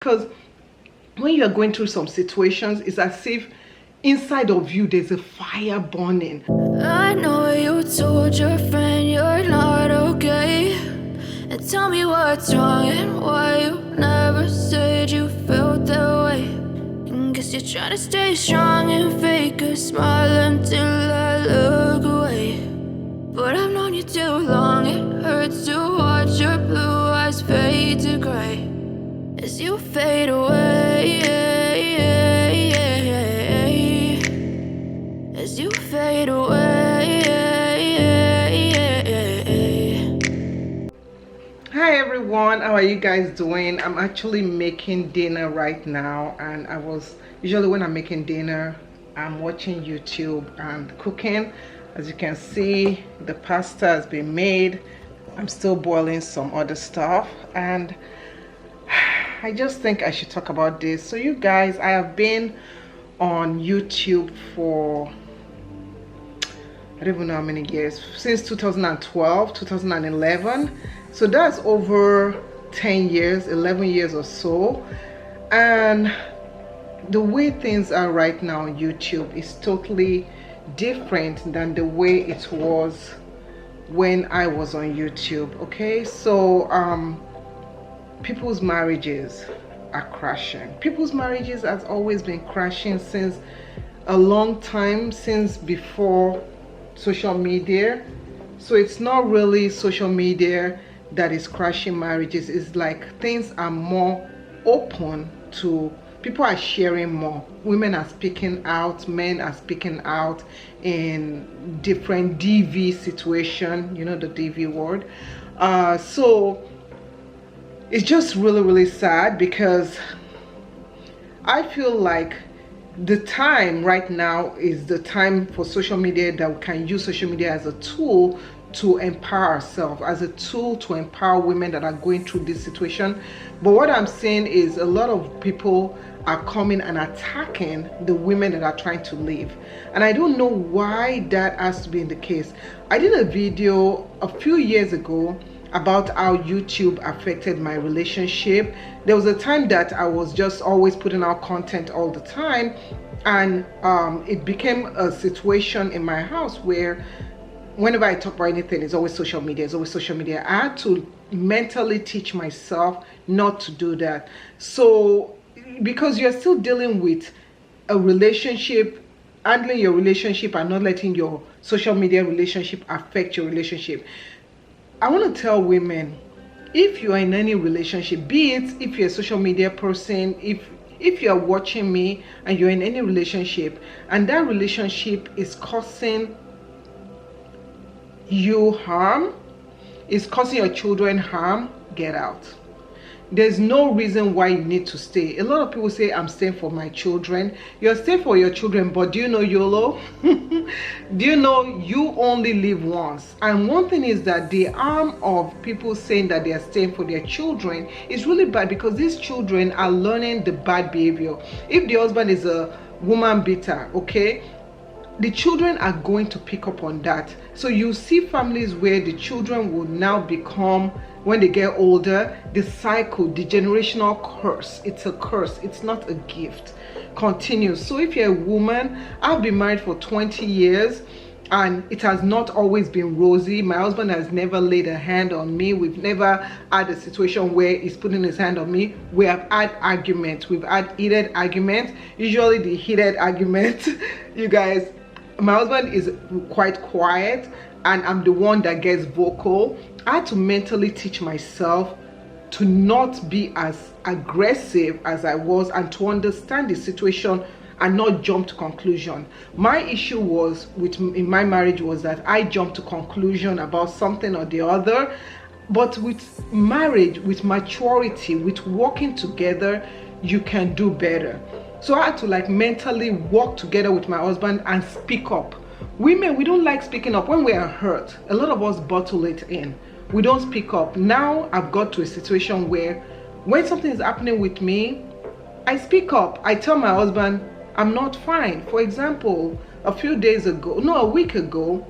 Because when you are going through some situations, it's as if inside of you there's a fire burning. I know you told your friend you're not okay, and tell me what's wrong and why you never said you felt that way. And guess you're trying to stay strong and fake a smile until I look away. But I've known you too long, it hurts to watch your blue eyes fade to gray as you fade away, as you fade away. Hi everyone, how are you guys doing? I'm actually making dinner right now, and I was usually when I'm making dinner I'm watching YouTube and cooking. As you can see, the pasta has been made. I'm still boiling some other stuff, and I just think I should talk about this. So you guys, I have been on YouTube for I don't even know how many years, since 2012, 2011. So that's over 10 years, 11 years or so. And the way things are right now on YouTube is totally different than the way it was when I was on YouTube. Okay, so people's marriages are crashing. People's marriages has always been crashing since a long time, since before social media. So it's not really social media that is crashing marriages. It's like things are more open to, people are sharing more, women are speaking out, men are speaking out in different DV situation, you know, the DV word. So it's just really sad, because I feel like the time right now is the time for social media, that we can use social media as a tool to empower ourselves, as a tool to empower women that are going through this situation. But what I'm saying is a lot of people are coming and attacking the women that are trying to leave, and I don't know why that has to be in the case. I did a video a few years ago about how YouTube affected my relationship. There was a time that I was just always putting out content all the time, and it became a situation in my house where whenever I talk about anything, it's always social media, it's always social media. I had to mentally teach myself not to do that. So because you're still dealing with a relationship, handling your relationship and not letting your social media relationship affect your relationship. I want to tell women, if you are in any relationship, be it if you're a social media person, if you're watching me and you're in any relationship and that relationship is causing you harm, is causing your children harm, get out. There's no reason why you need to stay. A lot of people say, I'm staying for my children. You're staying for your children, but do you know YOLO? Do you know you only live once? And one thing is that the harm of people saying that they are staying for their children is really bad, because these children are learning the bad behavior. If the husband is a woman beater, okay, the children are going to pick up on that. So you see families where the children will now become, when they get older, the cycle, the generational curse. It's a curse, it's not a gift, continues. So if you're a woman, I've been married for 20 years and it has not always been rosy. My husband has never laid a hand on me. We've never had a situation where he's putting his hand on me. We have had arguments, we've had heated arguments. Usually the heated arguments, you guys, my husband is quite quiet and I'm the one that gets vocal. I had to mentally teach myself to not be as aggressive as I was, and to understand the situation and not jump to conclusion. My issue was in my marriage was that I jumped to conclusion about something or the other. But with marriage, with maturity, with working together, you can do better. So I had to like mentally work together with my husband and speak up. Women, we don't like speaking up when we are hurt. A lot of us bottle it in. We don't speak up. Now I've got to a situation where when something is happening with me, I speak up. I tell my husband, I'm not fine. For example, a week ago,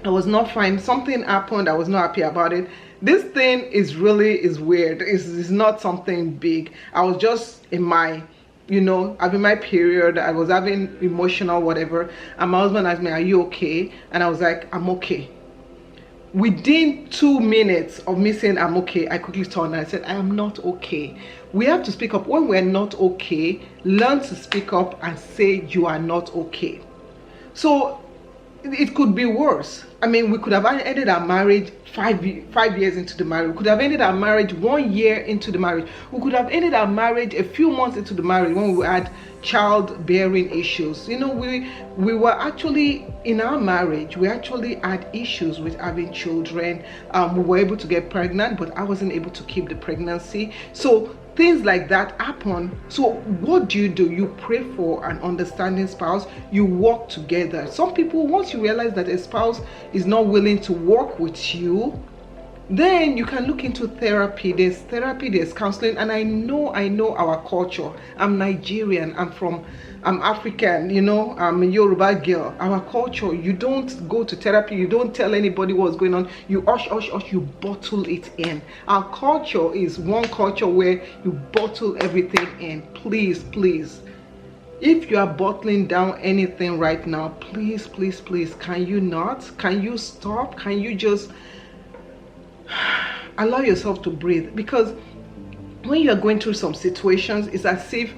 I was not fine. Something happened. I was not happy about it. This thing is weird. It's not something big. I was just in my, having my period. I was having emotional whatever, and my husband asked me, "Are you okay?" And I was like, "I'm okay." Within 2 minutes of me saying I'm okay, I quickly turned and I said, "I am not okay." We have to speak up when we're not okay. Learn to speak up and say you are not okay. So it could be worse. I mean, we could have ended our marriage 5 years into the marriage. We could have ended our marriage 1 year into the marriage. We could have ended our marriage a few months into the marriage when we had childbearing issues. We were actually in our marriage. We actually had issues with having children. We were able to get pregnant, but I wasn't able to keep the pregnancy. So things like that happen. So what do? You pray for an understanding spouse. You work together. Some people, once you realize that a spouse is not willing to work with you, then you can look into therapy. There's therapy, there's counseling. And I know our culture. I'm Nigerian, I'm African, I'm a Yoruba girl. Our culture, you don't go to therapy, you don't tell anybody what's going on. You hush, you bottle it in. Our culture is one culture where you bottle everything in. Please, if you are bottling down anything right now, please, can you not? Can you stop? Can you just allow yourself to breathe? Because when you are going through some situations, it's as if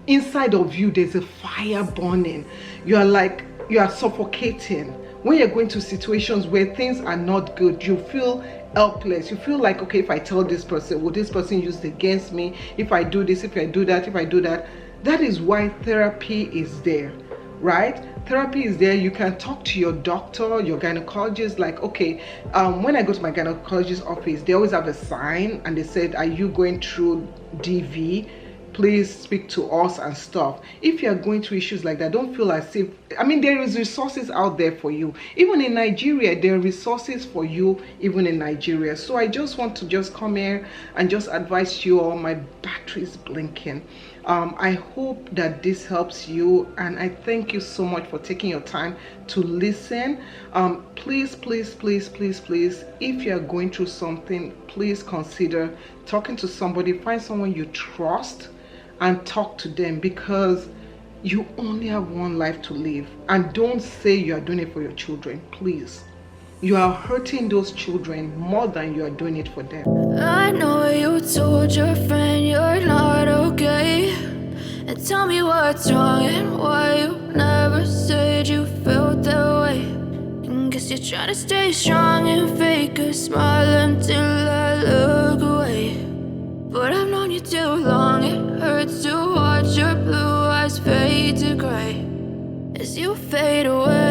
inside of you there's a fire burning. You are suffocating. When you're going through situations where things are not good, you feel helpless. You feel like, okay, if I tell this person, will this person use it against me? If I do this, if I do that. That is why therapy is there, right? Therapy is there. You can talk to your doctor, your gynecologist. Like, okay, when I go to my gynecologist office, they always have a sign and they said, "Are you going through DV? Please speak to us," and stuff. If you are going through issues like that, don't feel as if, there is resources out there for you. Even in Nigeria, there are resources for you, even in Nigeria. So I just want to come here and just advise you all. My battery is blinking. I hope that this helps you, and I thank you so much for taking your time to listen. Please, if you are going through something, please consider talking to somebody. Find someone you trust and talk to them, because you only have one life to live. And don't say you are doing it for your children. Please, you are hurting those children more than you are doing it for them. I know you told your friend you're not okay, and tell me what's wrong and why you never said you felt that way. And guess you're trying to stay strong and fake a smile until I look away. But I've known you too long, it hurts to watch your blue eyes fade to gray as you fade away.